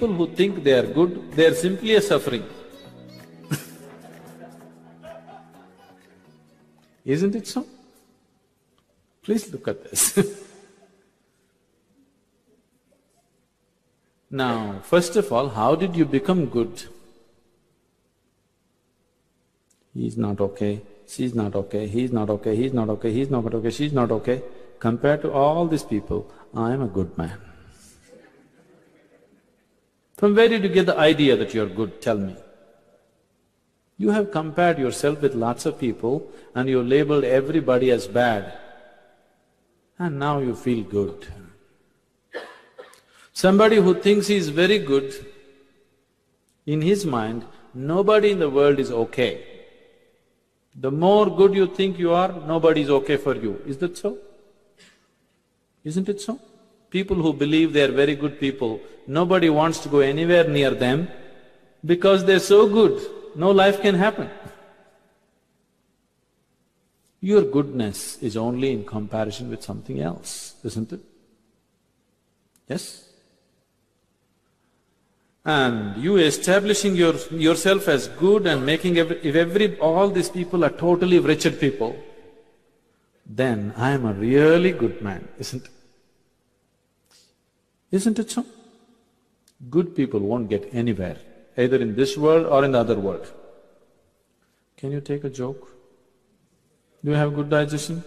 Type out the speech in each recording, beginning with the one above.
people who think they are good, they are simply a suffering. Isn't it so? Please look at this. Now, first of all, how did you become good? He's not okay, she's not okay, he's not okay, he's not okay, he's not okay, she's not okay. Compared to all these people, I am a good man. From where did you get the idea that you're good? Tell me. You have compared yourself with lots of people and you labeled everybody as bad, and now you feel good. Somebody who thinks he is very good, in his mind, nobody in the world is okay. The more good you think you are, nobody is okay for you. Is that so? Isn't it so? People who believe they are very good people, nobody wants to go anywhere near them because they're so good, no life can happen. Your goodness is only in comparison with something else, isn't it? Yes? And you establishing yourself as good and making all these people are totally wretched people, then I am a really good man, isn't it? Isn't it so? Good people won't get anywhere, either in this world or in the other world. Can you take a joke? Do you have good digestion?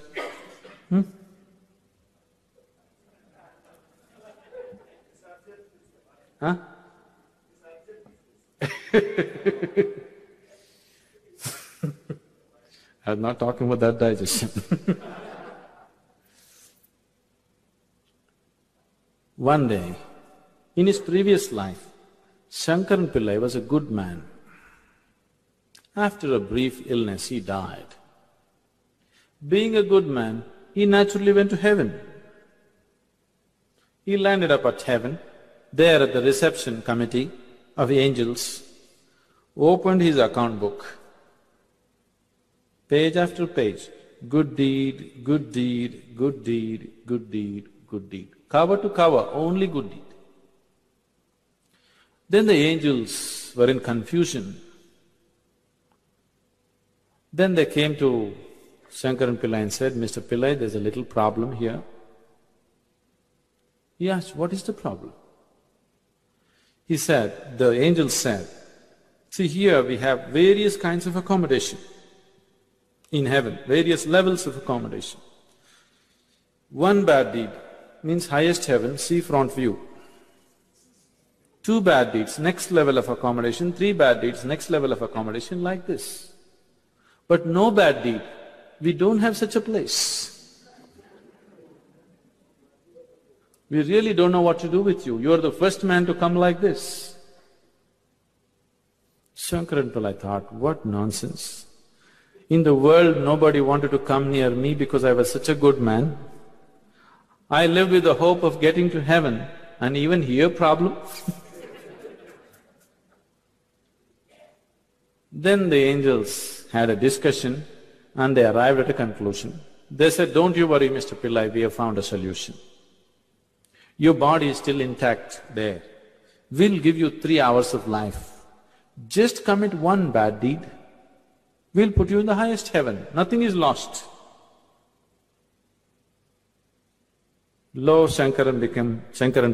Huh? I'm not talking about that digestion. One day, in his previous life, Shankaran Pillai was a good man. After a brief illness, he died. Being a good man, he naturally went to heaven. He landed up at heaven, there at the reception committee of the angels, opened his account book. Page after page, good deed, good deed, good deed, good deed, good deed. Cover to cover, only good deed. Then the angels were in confusion. Then they came to Shankaran Pillai and said, Mr. Pillai, there's a little problem here. He asked, what is the problem? He said, the angels said, see here we have various kinds of accommodation in heaven, various levels of accommodation. One bad deed means highest heaven, sea front view. 2 bad deeds, next level of accommodation, 3 bad deeds, next level of accommodation, like this. But no bad deed, we don't have such a place. We really don't know what to do with you. You are the first man to come like this. Shankaran Pillai thought, what nonsense. In the world, nobody wanted to come near me because I was such a good man. I lived with the hope of getting to heaven, and even here problem. Then the angels had a discussion and they arrived at a conclusion. They said, don't you worry, Mr. Pillai, we have found a solution. Your body is still intact there. We'll give you 3 hours of life. Just commit one bad deed, we'll put you in the highest heaven. Nothing is lost. Lo, Shankaran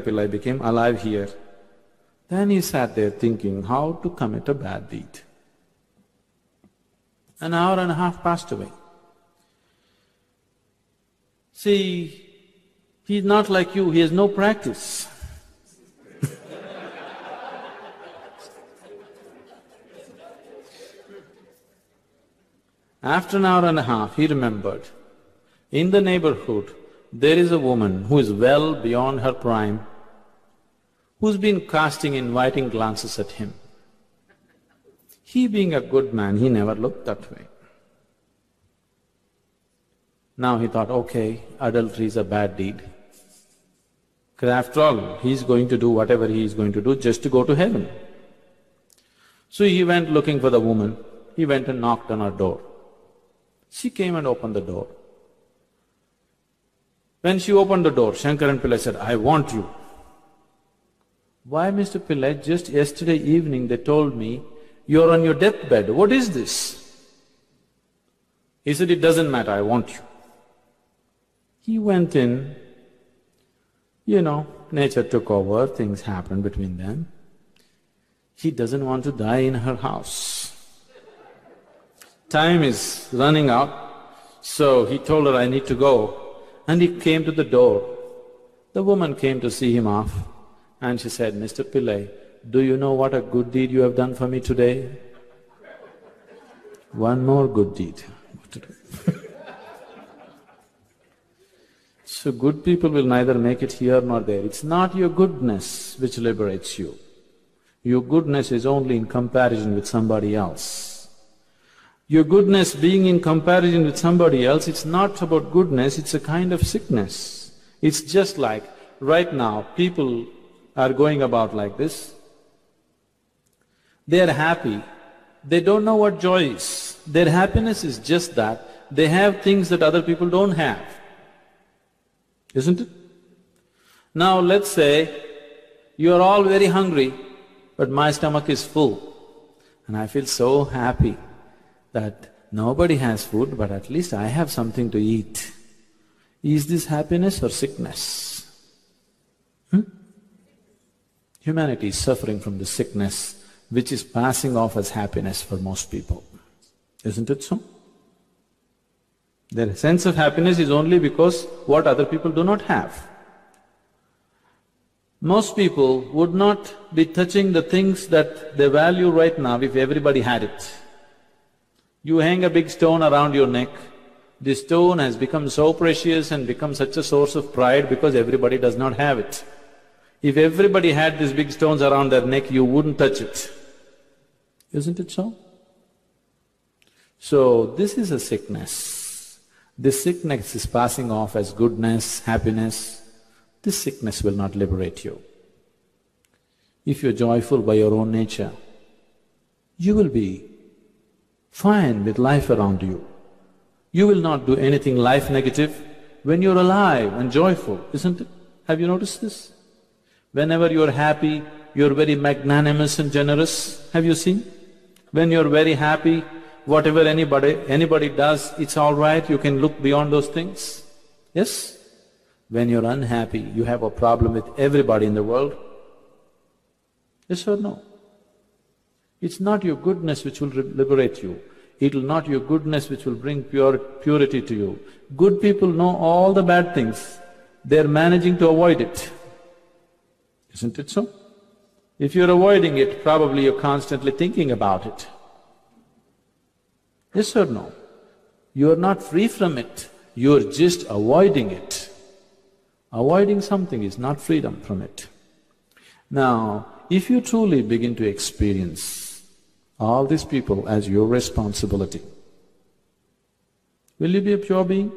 Pillai became alive here. Then he sat there thinking how to commit a bad deed. An hour and a half passed away. See, he's not like you, he has no practice. After an hour and a half, he remembered, in the neighborhood, there is a woman who is well beyond her prime, who's been casting inviting glances at him. He being a good man, he never looked that way. Now he thought, okay, adultery is a bad deed. Because after all, he's going to do whatever he is going to do just to go to heaven. So he went looking for the woman, he went and knocked on her door. She came and opened the door. When she opened the door, Shankaran Pillai said, I want you. Why, Mr. Pillai, just yesterday evening they told me, you're on your deathbed, what is this? He said, it doesn't matter, I want you. He went in, nature took over, things happened between them. He doesn't want to die in her house. Time is running out, so he told her, I need to go. And he came to the door. The woman came to see him off and she said, Mr. Pillai, do you know what a good deed you have done for me today? One more good deed. What to do? So good people will neither make it here nor there. It's not your goodness which liberates you. Your goodness is only in comparison with somebody else. Your goodness being in comparison with somebody else, it's not about goodness, it's a kind of sickness. It's just like right now people are going about like this. They are happy, they don't know what joy is. Their happiness is just that they have things that other people don't have. Isn't it? Now let's say you are all very hungry, but my stomach is full and I feel so happy that nobody has food, but at least I have something to eat. Is this happiness or sickness? Humanity is suffering from the sickness which is passing off as happiness for most people. Isn't it so? Their sense of happiness is only because what other people do not have. Most people would not be touching the things that they value right now if everybody had it. You hang a big stone around your neck, this stone has become so precious and become such a source of pride because everybody does not have it. If everybody had these big stones around their neck, you wouldn't touch it. Isn't it so? So, this is a sickness. This sickness is passing off as goodness, happiness. This sickness will not liberate you. If you're joyful by your own nature, you will be fine with life around you. You will not do anything life negative when you're alive and joyful, isn't it? Have you noticed this? Whenever you're happy, you're very magnanimous and generous. Have you seen? When you're very happy, whatever anybody does, it's all right, you can look beyond those things. Yes? When you're unhappy, you have a problem with everybody in the world. Yes or no? It's not your goodness which will liberate you. It will not your goodness which will bring purity to you. Good people know all the bad things. They're managing to avoid it. Isn't it so? If you're avoiding it, probably you're constantly thinking about it. Yes or no? You're not free from it, you're just avoiding it. Avoiding something is not freedom from it. Now, if you truly begin to experience all these people as your responsibility, will you be a pure being?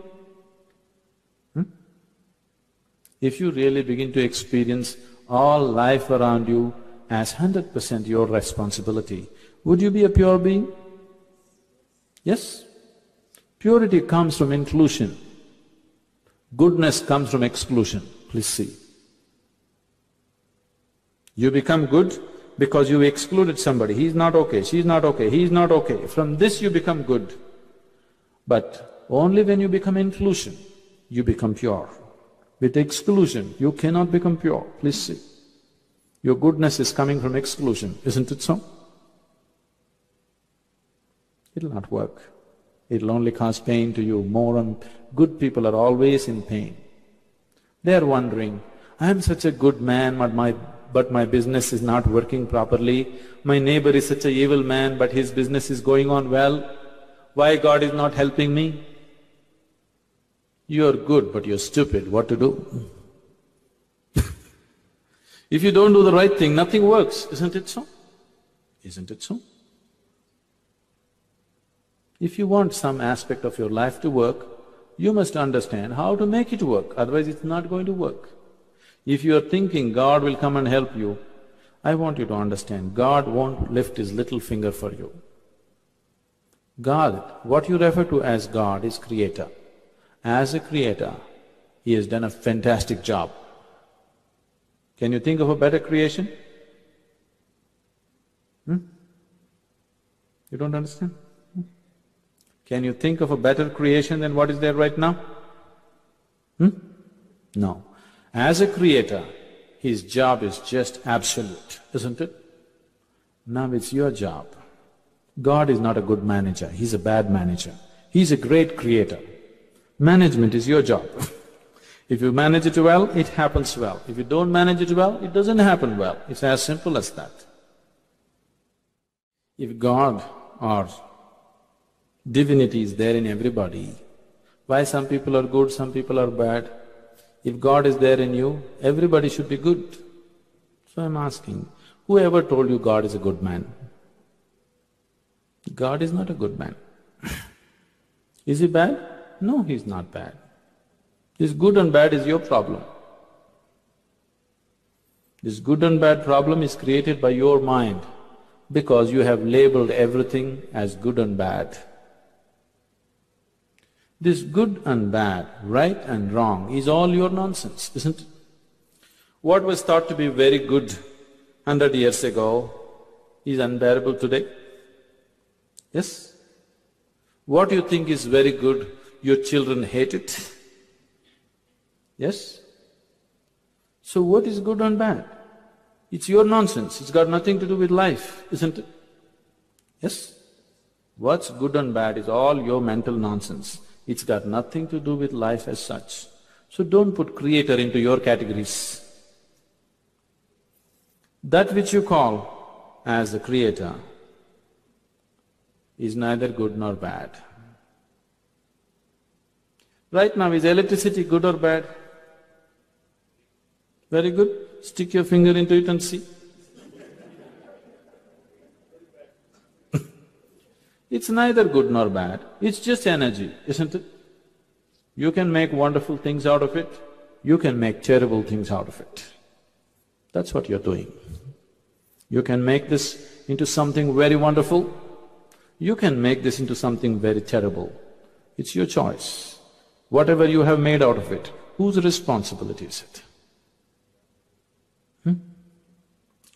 If you really begin to experience all life around you as 100% your responsibility, would you be a pure being? Yes? Purity comes from inclusion. Goodness comes from exclusion. Please see. You become good because you excluded somebody. He's not okay, she's not okay, he's not okay. From this you become good. But only when you become inclusion, you become pure. With exclusion, you cannot become pure. Please see. Your goodness is coming from exclusion, isn't it so? It'll not work. It'll only cause pain to you more and good people are always in pain. They are wondering, I am such a good man but my business is not working properly. My neighbor is such an evil man but his business is going on well. Why God is not helping me? You're good but you're stupid, what to do? If you don't do the right thing, nothing works, isn't it so? Isn't it so? If you want some aspect of your life to work, you must understand how to make it work, otherwise it's not going to work. If you are thinking God will come and help you, I want you to understand, God won't lift His little finger for you. God, what you refer to as God, is Creator. As a Creator, He has done a fantastic job. Can you think of a better creation? You don't understand? Can you think of a better creation than what is there right now? No. As a creator, his job is just absolute, isn't it? Now it's your job. God is not a good manager, he's a bad manager. He's a great creator. Management is your job. If you manage it well, it happens well. If you don't manage it well, it doesn't happen well. It's as simple as that. If God or divinity is there in everybody, why some people are good, some people are bad? If God is there in you, everybody should be good. So I'm asking, whoever told you God is a good man? God is not a good man. Is he bad? No, he's not bad. This good and bad is your problem. This good and bad problem is created by your mind because you have labeled everything as good and bad. This good and bad, right and wrong is all your nonsense, isn't it? What was thought to be very good 100 years ago is unbearable today. Yes? What you think is very good, your children hate it. Yes? So what is good and bad? It's your nonsense, it's got nothing to do with life, isn't it? Yes? What's good and bad is all your mental nonsense. It's got nothing to do with life as such. So don't put creator into your categories. That which you call as the creator is neither good nor bad. Right now, is electricity good or bad? Very good. Stick your finger into it and see. It's neither good nor bad, it's just energy, isn't it? You can make wonderful things out of it, you can make terrible things out of it. That's what you're doing. You can make this into something very wonderful, you can make this into something very terrible. It's your choice. Whatever you have made out of it, whose responsibility is it?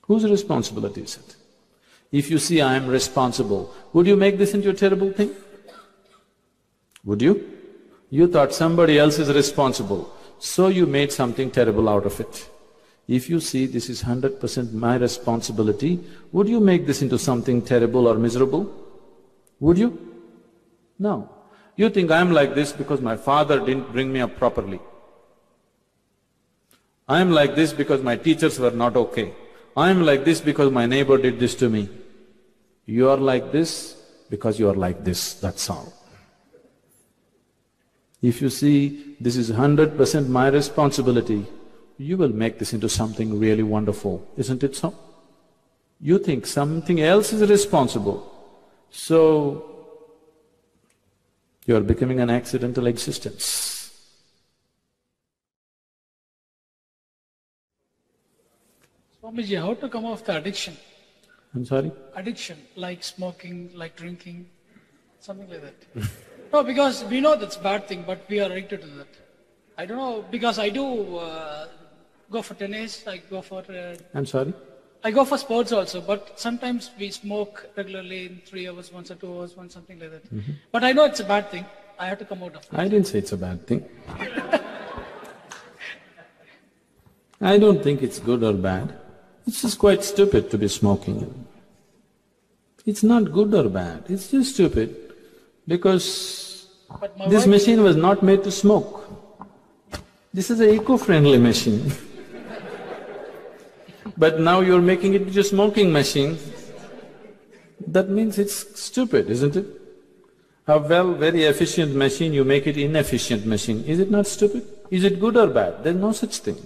Whose responsibility is it? If you see I am responsible, would you make this into a terrible thing? Would you? You thought somebody else is responsible, so you made something terrible out of it. If you see this is 100% my responsibility, would you make this into something terrible or miserable? Would you? No. You think I'm like this because my father didn't bring me up properly. I'm like this because my teachers were not okay. I'm like this because my neighbor did this to me. You are like this because you are like this, that's all. If you see this is 100% my responsibility, you will make this into something really wonderful, isn't it so? You think something else is responsible, so you are becoming an accidental existence. Swamiji, how to come off the addiction? I'm sorry? Addiction, like smoking, like drinking, something like that. No, because we know that's a bad thing, but we are addicted to that. I don't know, because I do go for tennis, I go for… I'm sorry? I go for sports also, but sometimes we smoke regularly in 3 hours once or 2 hours once, something like that. But I know it's a bad thing, I have to come out of it. I didn't say it's a bad thing. I don't think it's good or bad. It's just quite stupid to be smoking. It's not good or bad, it's just stupid because this machine was not made to smoke. This is an eco-friendly machine. But now you're making it into a smoking machine. That means it's stupid, isn't it? A very efficient machine, you make it inefficient machine. Is it not stupid? Is it good or bad? There's no such thing.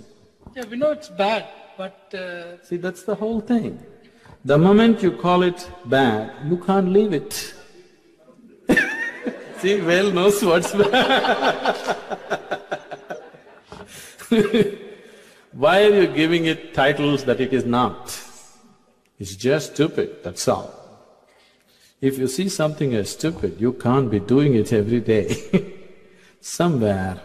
Yeah, we know it's bad, but… See, that's the whole thing. The moment you call it bad, you can't leave it. See, Whale knows what's bad. Why are you giving it titles that it is not? It's just stupid, that's all. If you see something as stupid, you can't be doing it every day. Somewhere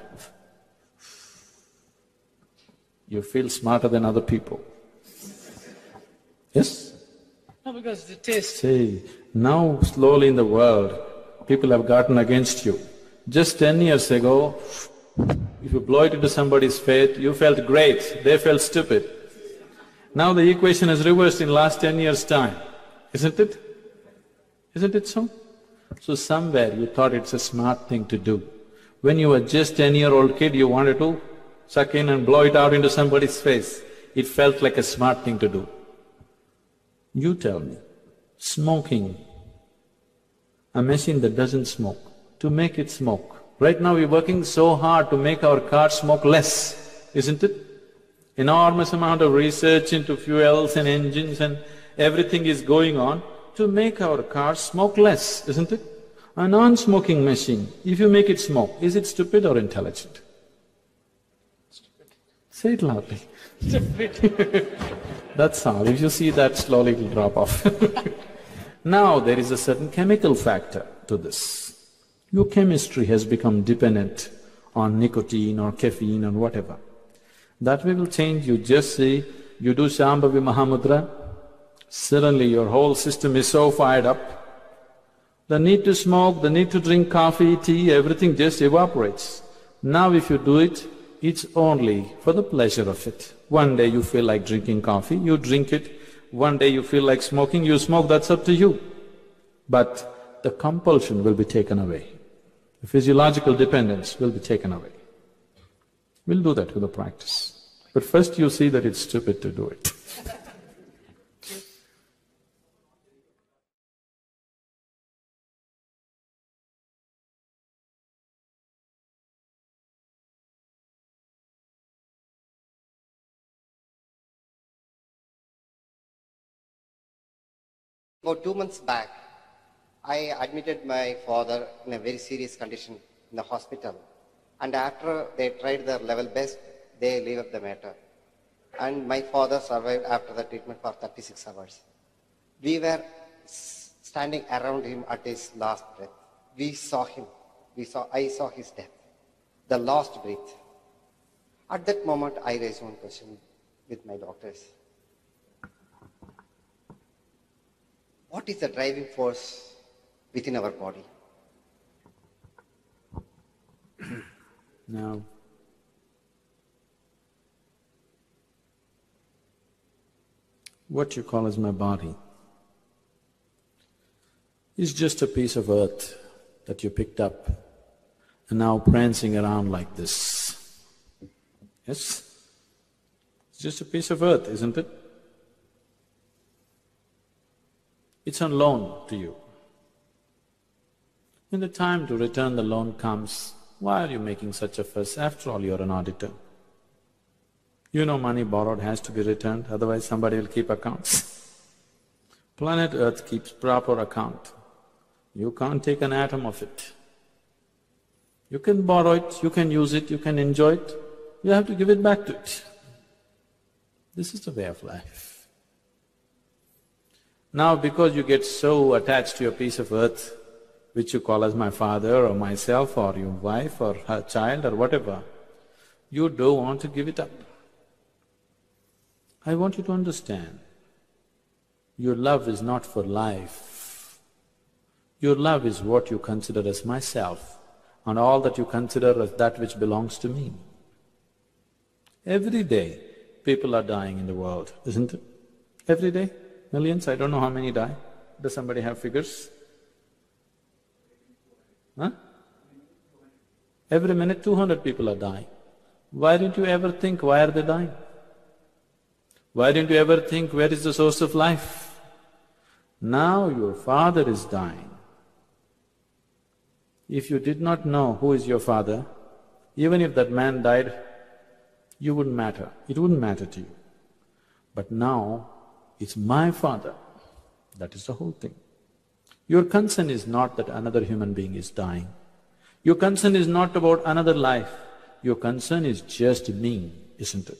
You feel smarter than other people. Yes? No, because the taste. See, now slowly in the world, people have gotten against you. Just 10 years ago, if you blow it into somebody's face, you felt great, they felt stupid. Now the equation is reversed in last 10 years' time, isn't it? Isn't it so? So somewhere you thought it's a smart thing to do. When you were just 10-year-old kid, you wanted to suck in and blow it out into somebody's face. It felt like a smart thing to do. You tell me, smoking, a machine that doesn't smoke, to make it smoke. Right now we're working so hard to make our cars smoke less, isn't it? Enormous amount of research into fuels and engines and everything is going on to make our cars smoke less, isn't it? A non-smoking machine, if you make it smoke, is it stupid or intelligent? Stupid. Say it loudly. Stupid. That's all. If you see that, slowly it will drop off. Now there is a certain chemical factor to this. Your chemistry has become dependent on nicotine or caffeine or whatever. That way will change. You just see, you do Shambhavi Mahamudra, suddenly your whole system is so fired up. The need to smoke, the need to drink coffee, tea, everything just evaporates. Now if you do it, it's only for the pleasure of it. One day you feel like drinking coffee, you drink it. One day you feel like smoking, you smoke, that's up to you. But the compulsion will be taken away. The physiological dependence will be taken away. We'll do that with the practice. But first you see that it's stupid to do it. About 2 months back, I admitted my father in a very serious condition in the hospital. And after they tried their level best, they leave up the matter. And my father survived after the treatment for 36 hours. We were standing around him at his last breath. We saw him. I saw his death, the last breath. At that moment, I raised one question with my doctors. What is the driving force within our body? Now, what you call as my body is just a piece of earth that you picked up and now prancing around like this. Yes? It's just a piece of earth, isn't it? It's on loan to you. When the time to return the loan comes, why are you making such a fuss? After all, you're an auditor. You know money borrowed has to be returned, otherwise somebody will keep accounts. Planet Earth keeps proper account. You can't take an atom of it. You can borrow it, you can use it, you can enjoy it, you have to give it back to it. This is the way of life. Now because you get so attached to your piece of earth, which you call as my father or myself or your wife or her child or whatever, you don't want to give it up. I want you to understand, your love is not for life. Your love is what you consider as myself and all that you consider as that which belongs to me. Every day people are dying in the world, isn't it? Every day? Millions? I don't know how many die. Does somebody have figures? Huh? Every minute 200 people are dying. Why didn't you ever think, why are they dying? Why didn't you ever think, where is the source of life? Now your father is dying. If you did not know who is your father, even if that man died, you wouldn't matter, it wouldn't matter to you. But now, it's my father, that is the whole thing. Your concern is not that another human being is dying. Your concern is not about another life. Your concern is just me, isn't it?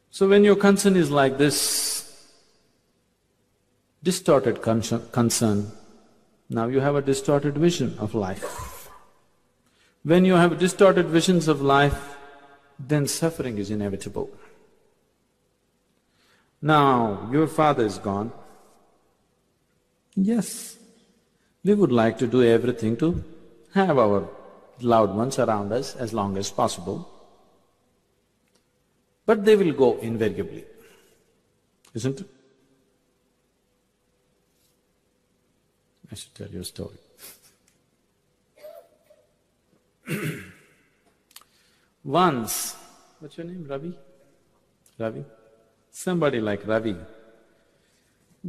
So when your concern is like this, distorted concern, now you have a distorted vision of life. When you have distorted visions of life, then suffering is inevitable. Now, your father is gone. Yes, we would like to do everything to have our loved ones around us as long as possible, but they will go invariably, isn't it? I should tell you a story. Once, what's your name, Ravi? Ravi? Somebody like Ravi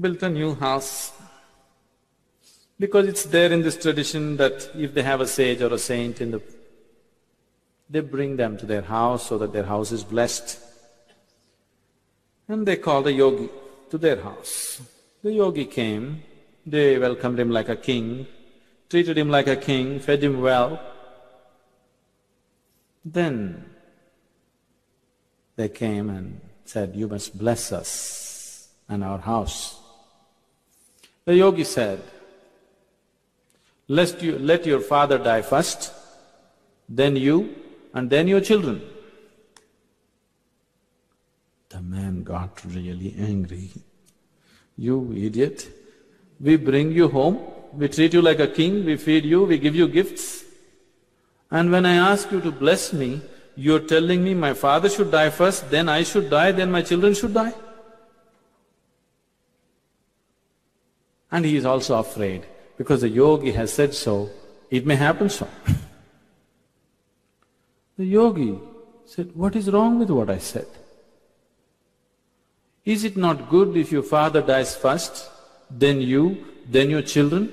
built a new house because it's there in this tradition that if they have a sage or a saint they bring them to their house so that their house is blessed. And they called a yogi to their house. The yogi came, they welcomed him like a king, treated him like a king, fed him well. Then they came and said, "You must bless us and our house." The yogi said, let your father die first, then you, and then your children." The man got really angry. "You idiot, we bring you home, we treat you like a king, we feed you, we give you gifts, and when I ask you to bless me, you're telling me my father should die first, then I should die, then my children should die?" And he is also afraid, because the yogi has said so, it may happen so. The yogi said, "What is wrong with what I said? Is it not good if your father dies first, then you, then your children?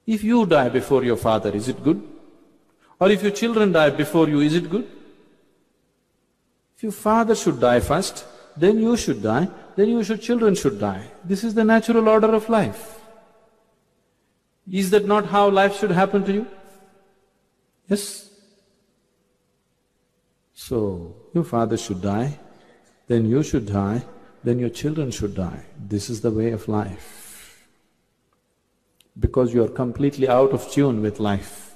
If you die before your father, is it good? Or if your children die before you, is it good? If your father should die first, then you should die, then your children should die. This is the natural order of life. Is that not how life should happen to you? Yes? So, your father should die, then you should die, then your children should die. This is the way of life. Because you are completely out of tune with life.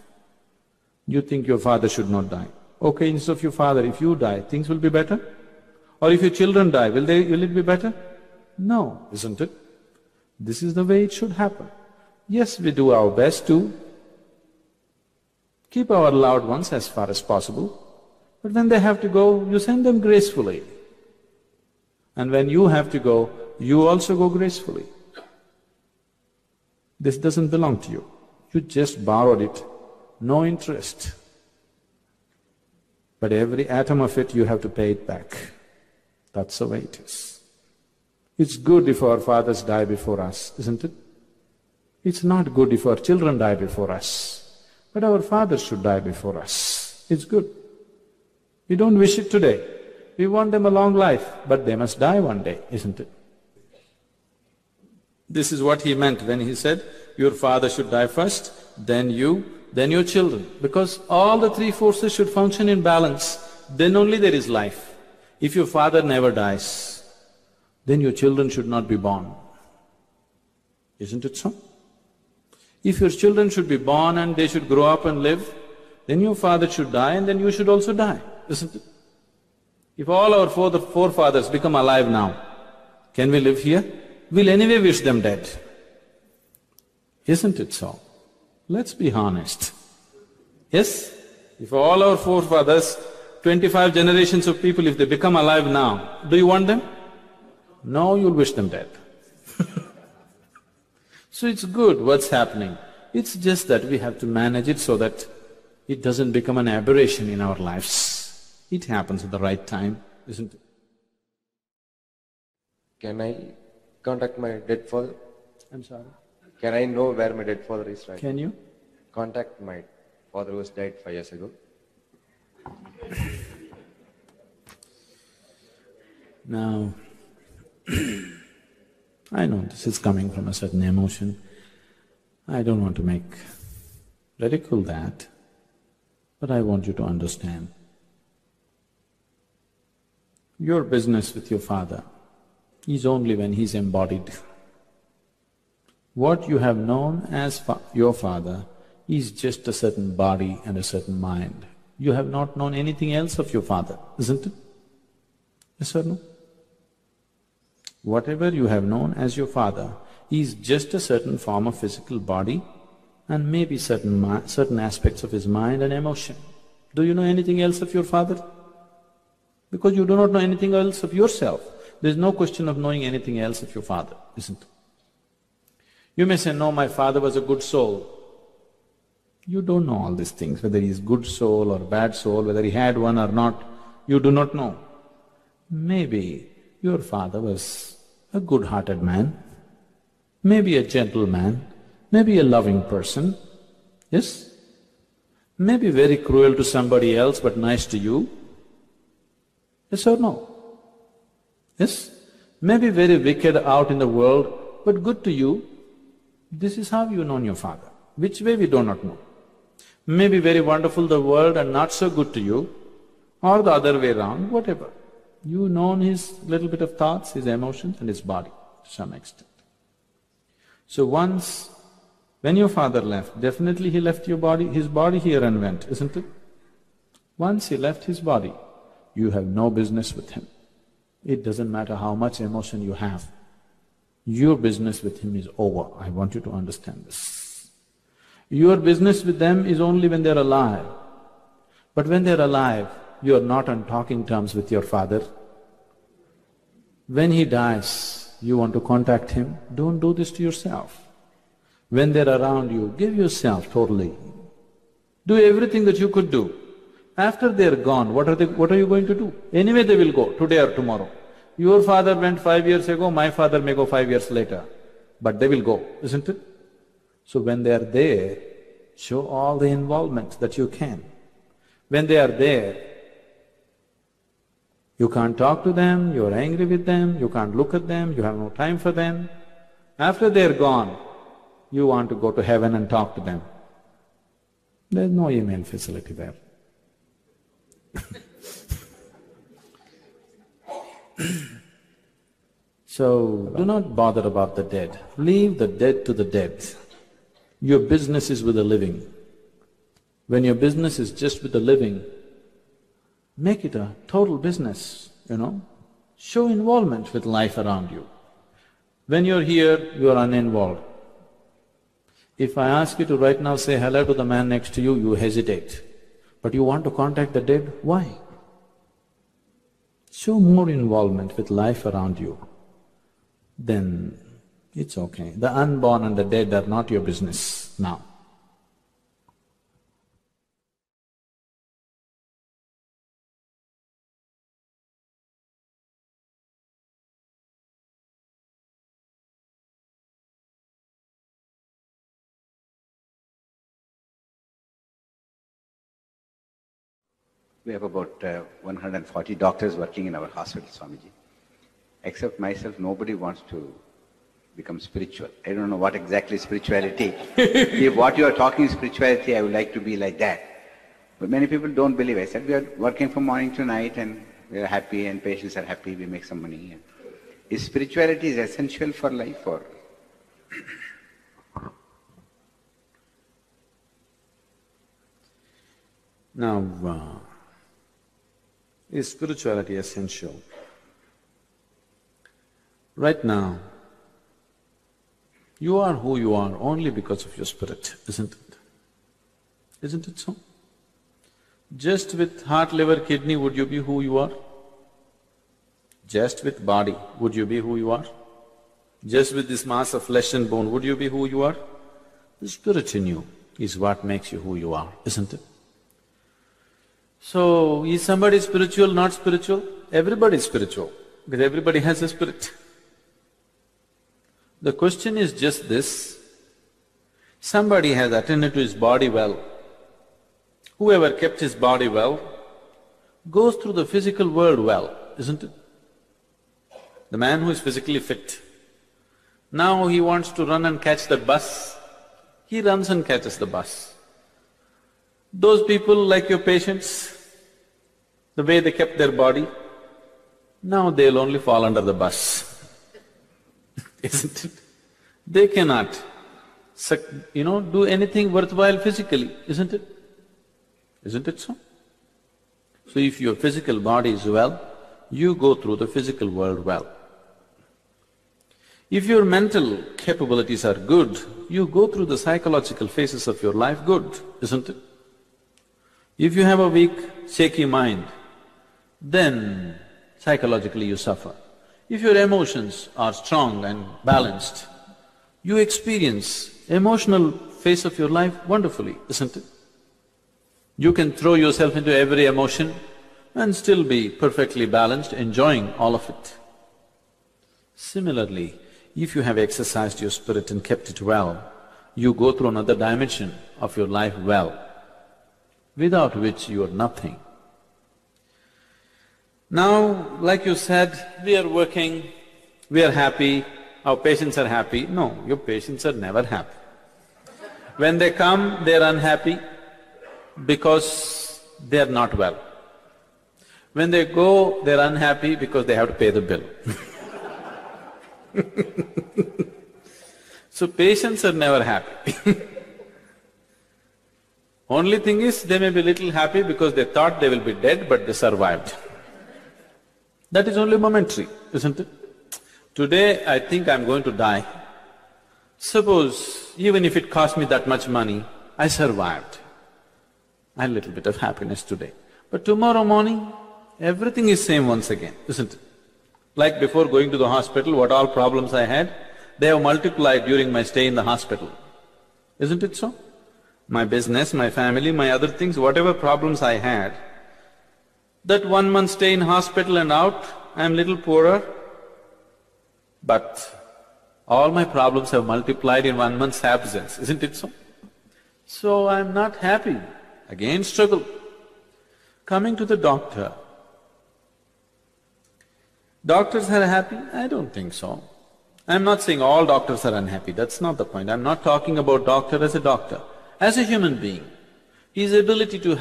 You think your father should not die. Okay, instead of your father, if you die, things will be better? Or if your children die, will it be better? No, isn't it? This is the way it should happen. Yes, we do our best to keep our loved ones as far as possible, but when they have to go, you send them gracefully. And when you have to go, you also go gracefully. This doesn't belong to you. You just borrowed it, no interest. But every atom of it, you have to pay it back. That's the way it is. It's good if our fathers die before us, isn't it? It's not good if our children die before us, but our fathers should die before us. It's good. We don't wish it today. We want them a long life, but they must die one day, isn't it? This is what he meant when he said, your father should die first, then you, then your children. Because all the three forces should function in balance, then only there is life. If your father never dies, then your children should not be born. Isn't it so? If your children should be born and they should grow up and live, then your father should die and then you should also die, isn't it? If all our forefathers become alive now, can we live here? We'll anyway wish them dead. Isn't it so? Let's be honest. Yes? If all our forefathers, 25 generations of people, if they become alive now, do you want them? No, you'll wish them dead. So it's good what's happening. It's just that we have to manage it so that it doesn't become an aberration in our lives. It happens at the right time, isn't it? Can I contact my dead father? I'm sorry? Can I know where my dead father is right? Can you? Contact my father who was died 5 years ago. Now, I know this is coming from a certain emotion. I don't want to ridicule that, but I want you to understand. Your business with your father is only when he's embodied. What you have known as your father is just a certain body and a certain mind. You have not known anything else of your father, isn't it? Yes or no? Whatever you have known as your father is just a certain form of physical body and maybe certain aspects of his mind and emotion. Do you know anything else of your father? Because you do not know anything else of yourself, there is no question of knowing anything else of your father, isn't it? You may say, no, my father was a good soul. You don't know all these things, whether he is good soul or bad soul, whether he had one or not, you do not know. Maybe your father was a good-hearted man, maybe a gentle man, maybe a loving person, yes? Maybe very cruel to somebody else but nice to you, yes or no? Yes? Maybe very wicked out in the world but good to you. This is how you know your father. Which way we do not know. Maybe very wonderful the world and not so good to you, or the other way around, whatever. You know his little bit of thoughts, his emotions and his body to some extent. So once, when your father left, definitely he left his body here and went, isn't it? Once he left his body, you have no business with him. It doesn't matter how much emotion you have. Your business with him is over. I want you to understand this. Your business with them is only when they're alive. But when they're alive, you're not on talking terms with your father. When he dies, you want to contact him, don't do this to yourself. When they're around you, give yourself totally. Do everything that you could do. After they're gone, what are you going to do? Anyway they will go, today or tomorrow. Your father went 5 years ago, my father may go 5 years later, but they will go, isn't it? So when they are there, show all the involvement that you can. When they are there, you can't talk to them, you're angry with them, you can't look at them, you have no time for them. After they're gone, you want to go to heaven and talk to them. There's no email facility there. So, do not bother about the dead. Leave the dead to the dead. Your business is with the living. When your business is just with the living, make it a total business, Show involvement with life around you. When you're here, you're uninvolved. If I ask you to right now say hello to the man next to you, you hesitate. But you want to contact the dead, why? Show more involvement with life around you, then it's okay. The unborn and the dead are not your business now. We have about 140 doctors working in our hospital, Swamiji. Except myself, nobody wants to become spiritual. I don't know what exactly spirituality. If what you are talking is spirituality, I would like to be like that. But many people don't believe. I said, we are working from morning to night and we are happy and patients are happy, we make some money. Is spirituality is essential for life or? Now, is spirituality essential? Right now, you are who you are only because of your spirit, isn't it? Isn't it so? Just with heart, liver, kidney, would you be who you are? Just with body, would you be who you are? Just with this mass of flesh and bone, would you be who you are? The spirit in you is what makes you who you are, isn't it? So, is somebody spiritual, not spiritual? Everybody is spiritual, because everybody has a spirit. The question is just this, somebody has attended to his body well. Whoever kept his body well goes through the physical world well, isn't it? The man who is physically fit, now he wants to run and catch that bus, he runs and catches the bus. Those people like your patients, the way they kept their body, now they'll only fall under the bus. Isn't it? They cannot, do anything worthwhile physically, isn't it? Isn't it so? So if your physical body is well, you go through the physical world well. If your mental capabilities are good, you go through the psychological phases of your life good, isn't it? If you have a weak, shaky mind, then psychologically you suffer. If your emotions are strong and balanced, you experience emotional phase of your life wonderfully, isn't it? You can throw yourself into every emotion and still be perfectly balanced, enjoying all of it. Similarly, if you have exercised your spirit and kept it well, you go through another dimension of your life well, without which you are nothing. Now, like you said, we are working, we are happy, our patients are happy. No, your patients are never happy. When they come, they are unhappy because they are not well. When they go, they are unhappy because they have to pay the bill. So patients are never happy. Only thing is, they may be little happy because they thought they will be dead, but they survived. That is only momentary, isn't it? Today, I think I'm going to die. Suppose, even if it cost me that much money, I survived. I had a little bit of happiness today. But tomorrow morning, everything is same once again, isn't it? Like before going to the hospital, what all problems I had, they have multiplied during my stay in the hospital. Isn't it so? My business, my family, my other things, whatever problems I had, that 1 month stay in hospital and out, I'm little poorer, but all my problems have multiplied in 1 month's absence, isn't it so? So I'm not happy, again struggle. Coming to the doctor, doctors are happy? I don't think so. I'm not saying all doctors are unhappy, that's not the point. I'm not talking about doctor as a doctor. As a human being, his ability to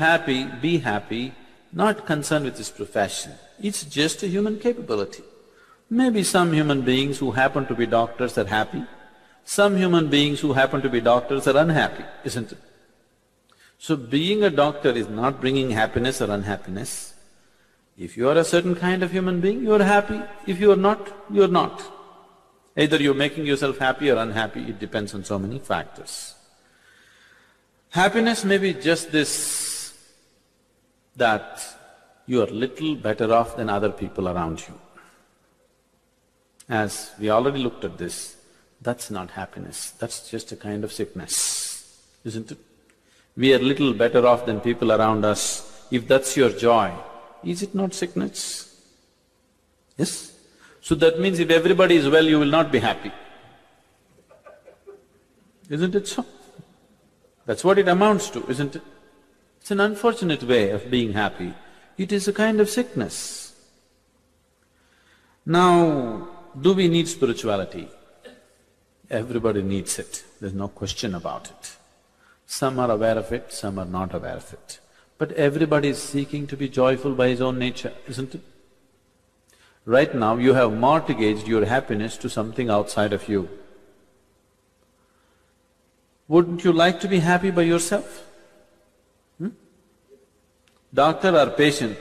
be happy, not concerned with his profession. It's just a human capability. Maybe some human beings who happen to be doctors are happy, some human beings who happen to be doctors are unhappy, isn't it? So being a doctor is not bringing happiness or unhappiness. If you are a certain kind of human being, you are happy. If you are not, you are not. Either you're making yourself happy or unhappy, it depends on so many factors. Happiness may be just this, that you are little better off than other people around you. As we already looked at this, that's not happiness, that's just a kind of sickness, isn't it? We are little better off than people around us. If that's your joy, is it not sickness? Yes? So that means if everybody is well, you will not be happy. Isn't it so? That's what it amounts to, isn't it? It's an unfortunate way of being happy. It is a kind of sickness. Now, do we need spirituality? Everybody needs it, there's no question about it. Some are aware of it, some are not aware of it. But everybody is seeking to be joyful by his own nature, isn't it? Right now, you have mortgaged your happiness to something outside of you. Wouldn't you like to be happy by yourself? Doctor or patient,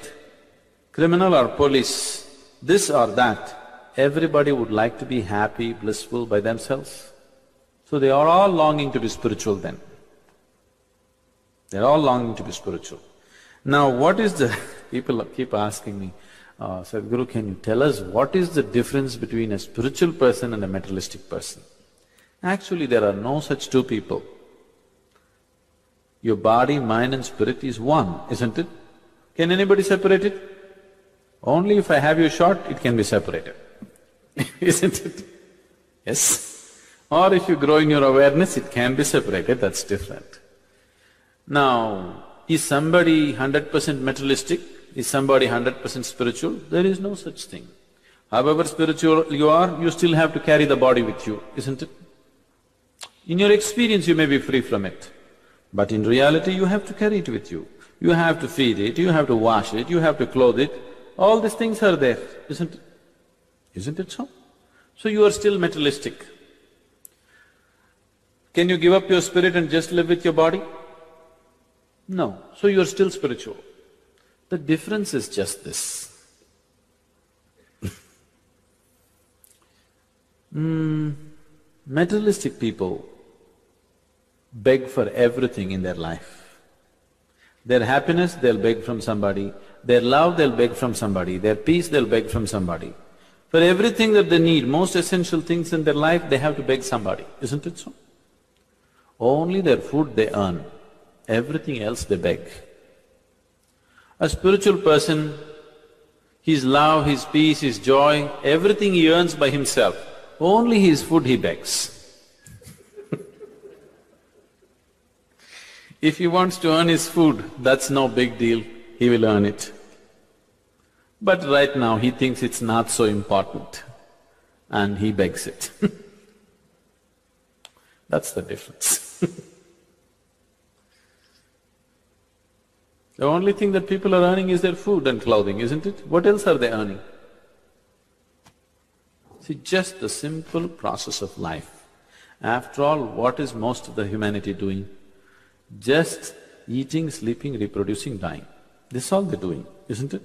criminal or police, this or that, everybody would like to be happy, blissful by themselves. So they are all longing to be spiritual then. They're all longing to be spiritual. Now what is the… people keep asking me, Sadhguru, can you tell us what is the difference between a spiritual person and a materialistic person? Actually, there are no such two people. Your body, mind and spirit is one, isn't it? Can anybody separate it? Only if I have you shot, it can be separated, isn't it? Yes? Or if you grow in your awareness, it can be separated, that's different. Now, is somebody 100% materialistic? Is somebody 100% spiritual? There is no such thing. However spiritual you are, you still have to carry the body with you, isn't it? In your experience, you may be free from it, but in reality, you have to carry it with you. You have to feed it, you have to wash it, you have to clothe it. All these things are there, isn't it? Isn't it so? So you are still materialistic. Can you give up your spirit and just live with your body? No, so you are still spiritual. The difference is just this. Materialistic people beg for everything in their life. Their happiness, they'll beg from somebody. Their love, they'll beg from somebody. Their peace, they'll beg from somebody. For everything that they need, most essential things in their life, they have to beg somebody, isn't it so? Only their food they earn, everything else they beg. A spiritual person, his love, his peace, his joy, everything he earns by himself, only his food he begs. If he wants to earn his food, that's no big deal, he will earn it. But right now he thinks it's not so important and he begs it. That's the difference. The only thing that people are earning is their food and clothing, isn't it? What else are they earning? See, just the simple process of life. After all, what is most of the humanity doing? Just eating, sleeping, reproducing, dying. This is all they're doing, isn't it?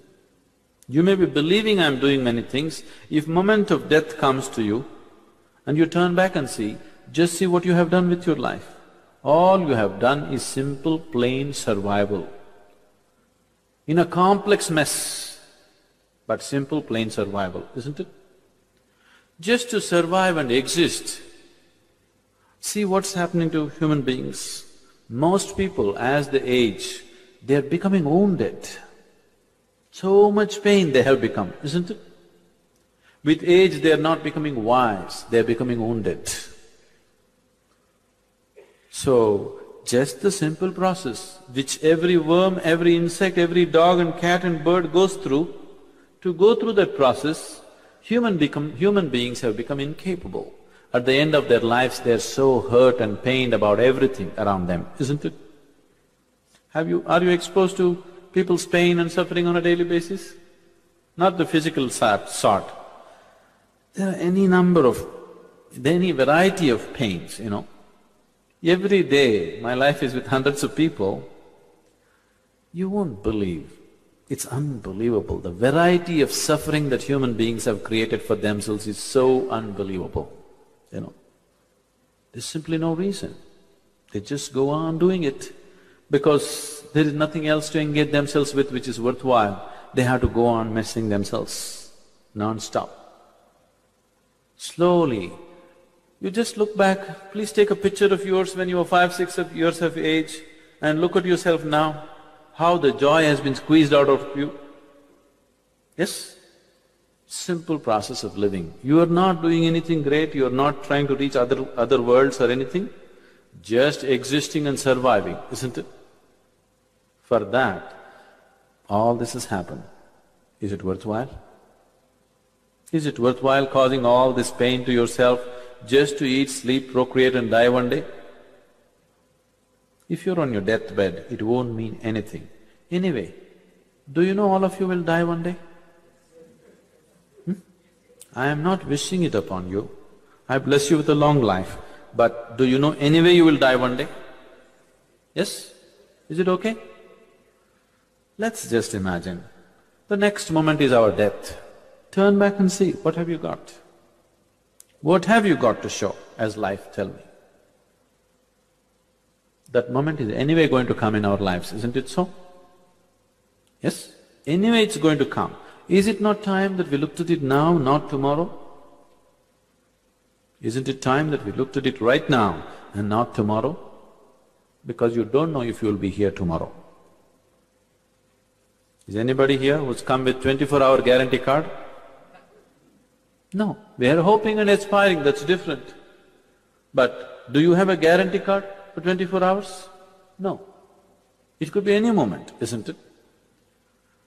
You may be believing I'm doing many things. If moment of death comes to you and you turn back and see, just see what you have done with your life. All you have done is simple, plain survival. In a complex mess, but simple, plain survival, isn't it? Just to survive and exist. See what's happening to human beings. Most people, as they age, they're becoming wounded. So much pain they have become, isn't it? With age, they are not becoming wise, they are becoming wounded. So, just the simple process which every worm, every insect, every dog and cat and bird goes through, to go through that process, human beings have become incapable. At the end of their lives, they're so hurt and pained about everything around them, isn't it? Are you exposed to people's pain and suffering on a daily basis? Not the physical sort. There are any variety of pains, you know. Every day, my life is with hundreds of people. You won't believe. It's unbelievable. The variety of suffering that human beings have created for themselves is so unbelievable, you know. There's simply no reason. They just go on doing it because there is nothing else to engage themselves with which is worthwhile. They have to go on messing themselves non-stop. Slowly, you just look back, please take a picture of yours when you were 5, 6 years of age and look at yourself now, how the joy has been squeezed out of you. Yes? Simple process of living. You are not doing anything great, you are not trying to reach other worlds or anything, just existing and surviving, isn't it? For that, all this has happened. Is it worthwhile? Is it worthwhile causing all this pain to yourself just to eat, sleep, procreate and die one day? If you're on your deathbed, it won't mean anything. Anyway, do you know all of you will die one day? I am not wishing it upon you. I bless you with a long life. But do you know anyway you will die one day? Yes? Is it okay? Let's just imagine, the next moment is our death. Turn back and see, what have you got? What have you got to show as life, tell me? That moment is anyway going to come in our lives, isn't it so? Yes? Anyway it's going to come. Is it not time that we looked at it now, not tomorrow? Isn't it time that we looked at it right now and not tomorrow? Because you don't know if you will be here tomorrow. Is anybody here who's come with 24-hour guarantee card? No, we are hoping and aspiring, that's different. But do you have a guarantee card for 24 hours? No. It could be any moment, isn't it?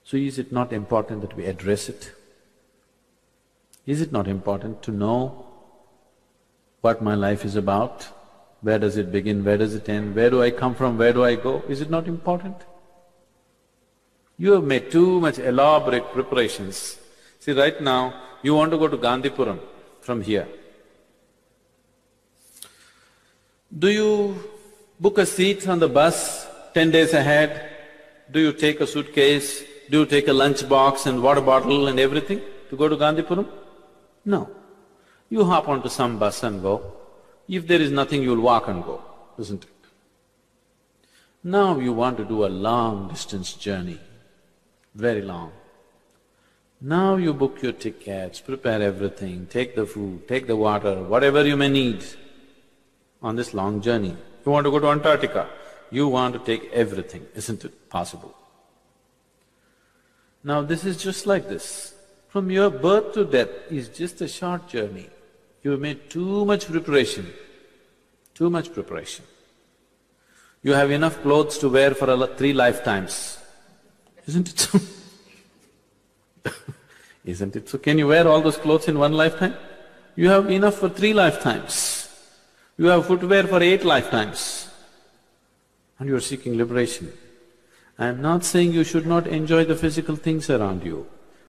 So is it not important that we address it? Is it not important to know what my life is about? Where does it begin, where does it end, where do I come from, where do I go? Is it not important? You have made too much elaborate preparations. See, right now, you want to go to Gandhipuram from here. Do you book a seat on the bus 10 days ahead? Do you take a suitcase do you take a lunch box and water bottle and everything to go to Gandhipuram? No. You hop onto some bus and go. If there is nothing, you'll walk and go, isn't it? Now you want to do a long distance journey, very long. Now you book your tickets, prepare everything, take the food, take the water, whatever you may need on this long journey. You want to go to Antarctica, you want to take everything, isn't it possible? Now this is just like this. From your birth to death is just a short journey. You have made too much preparation, too much preparation. You have enough clothes to wear for 3 lifetimes, isn't it so? Isn't it so? Can you wear all those clothes in 1 lifetime? You have enough for 3 lifetimes. You have footwear for 8 lifetimes. And you are seeking liberation. I am not saying you should not enjoy the physical things around you.